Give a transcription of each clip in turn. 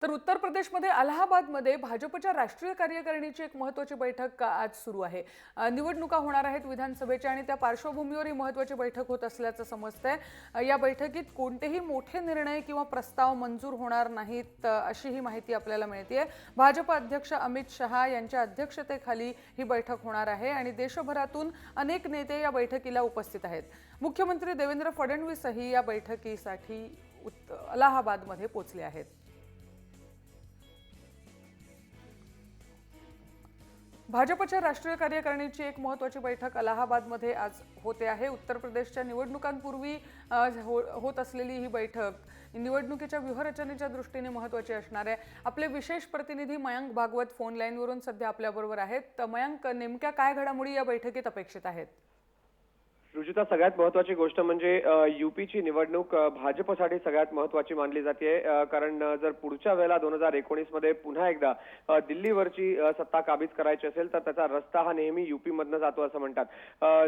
तर उत्तर प्रदेशमध्ये अलाहाबादमध्ये भाजपच्या राष्ट्रीय कार्यकारिणीची एक महत्त्वाची बैठक आज सुरू आहे। निवडणुका होणार आहेत विधानसभेच्या आणि त्या पार्श्वभूमीवर ही महत्त्वाची बैठक होत असल्याचं समजतंय। या बैठकीत कोणतेही मोठे निर्णय किंवा प्रस्ताव मंजूर होणार नाहीत अशी ही माहिती आपल्याला मिळतेय। भाजप अध्यक्ष अमित शहा यांच्या अध्यक्षतेखाली ही बैठक होणार आहे आणि देशभरातून अनेक नेते या बैठकीला उपस्थित आहेत। मुख्यमंत्री देवेंद्र फडणवीसही या बैठकीसाठी अलाहाबादमध्ये पोहोचले आहेत। भाजपच्या राष्ट्रीय कार्यकारिणीची एक महत्त्वाची बैठक अलाहाबादमध्ये आज होते आहे। उत्तर प्रदेशच्या निवडणुकांपूर्वी होत असलेली ही बैठक निवडणुकीच्या व्यूहरचनेच्या दृष्टीने महत्त्वाची असणार आहे। आपले विशेष प्रतिनिधी मयंक भागवत फोन लाईनवरून सध्या आपल्याबरोबर आहेत। मयंक, नेमक्या काय घडामोडी या बैठकीत अपेक्षित आहेत? रुजुता, सगळ्यात महत्त्वाची गोष्ट म्हणजे यूपीची निवडणूक भाजपसाठी सगळ्यात महत्त्वाची मानली जाते। कारण जर पुढच्या वेळेला 2019 मध्ये पुन्हा एकदा दिल्लीवरची सत्ता काबीज करायची असेल तर त्याचा रस्ता हा नेहमी यूपी मधनं जातो असं म्हणतात।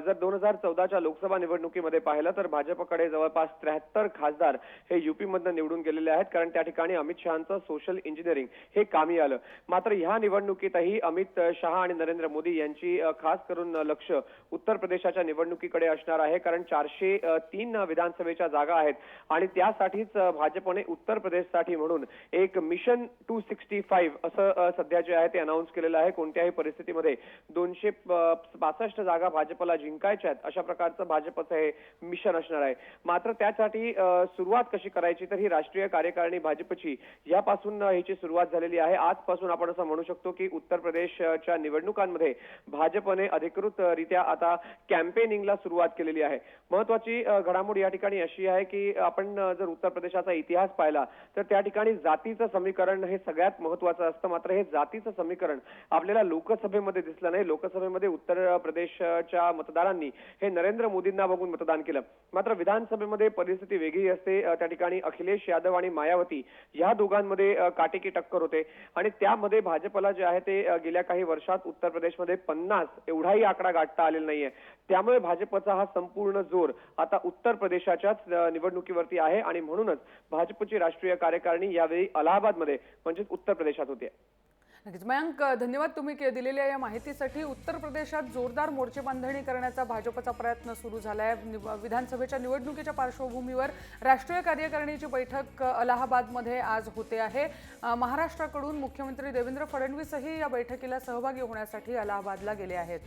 जर 2014च्या लोकसभा निवडणुकीमध्ये पाहिलं तर भाजपकडे जवळपास 73 खासदार हे यूपी मधनं निवडून गेलेले आहेत, कारण त्या ठिकाणी अमित शहांचं सोशल इंजिनिअरिंग हे कामी आलं। मात्र ह्या निवडणुकीतही अमित शहा आणि नरेंद्र मोदी यांची खास करून लक्ष उत्तर प्रदेशाच्या निवडणुकीकडे असणार आहे, कारण 403 विधानसभेच्या जागा आहेत आणि त्यासाठीच भाजपने उत्तर प्रदेशसाठी म्हणून एक मिशन 265 असं सध्या जे आहे ते अनाउन्स केलेलं आहे। कोणत्याही परिस्थितीमध्ये 265 जागा भाजपला जिंकायच्या आहेत अशा प्रकारचं भाजपचं हे मिशन असणार आहे। मात्र त्यासाठी सुरुवात कशी करायची, तर ही राष्ट्रीय कार्यकारिणी भाजपची यापासून ह्याची सुरुवात झालेली आहे। आजपासून आपण असं म्हणू शकतो की उत्तर प्रदेशच्या निवडणुकांमध्ये भाजपने अधिकृतरित्या आता कॅम्पेनिंगला सुरुवात केलेली आहे। महत्त्वाची घडामोड या ठिकाणी अशी आहे की आपण जर उत्तर प्रदेशाचा इतिहास पाहिला तर त्या ठिकाणी जातीचं समीकरण हे सगळ्यात महत्त्वाचं असतं। मात्र हे जातीचं समीकरण आपल्याला लोकसभेमध्ये दिसलं नाही। लोकसभेमध्ये उत्तर प्रदेशच्या मतदारांनी हे नरेंद्र मोदींना बघून मतदान केलं। मात्र विधानसभेमध्ये परिस्थिती वेगळी असते। त्या ठिकाणी अखिलेश यादव आणि मायावती या दोघांमध्ये काटेकी टक्कर होते आणि त्यामध्ये भाजपला जे आहे ते गेल्या काही वर्षात उत्तर प्रदेशमध्ये 50 एवढाही आकडा गाठता आलेला नाहीये। त्यामुळे भाजपचा हा संपूर्ण जोर आता उत्तर प्रदेशाच्याच निवडणुकीवरती आहे आणि म्हणूनच भाजपची राष्ट्रीय कार्यकारिणी यावेळी अलाहाबादमध्ये म्हणजे उत्तर प्रदेशात होते। नक्कीच मयंक, धन्यवाद तुम्ही दिलेल्या या माहितीसाठी। उत्तर प्रदेशात जोरदार मोर्चेबांधणी करण्याचा भाजपचा प्रयत्न सुरू झालाय। विधानसभेच्या निवडणुकीच्या पार्श्वभूमीवर राष्ट्रीय कार्यकारिणीची बैठक अलाहाबादमध्ये आज होते आहे। महाराष्ट्राकडून मुख्यमंत्री देवेंद्र फडणवीसही या बैठकीला सहभागी होण्यासाठी अलाहाबादला गेले आहेत।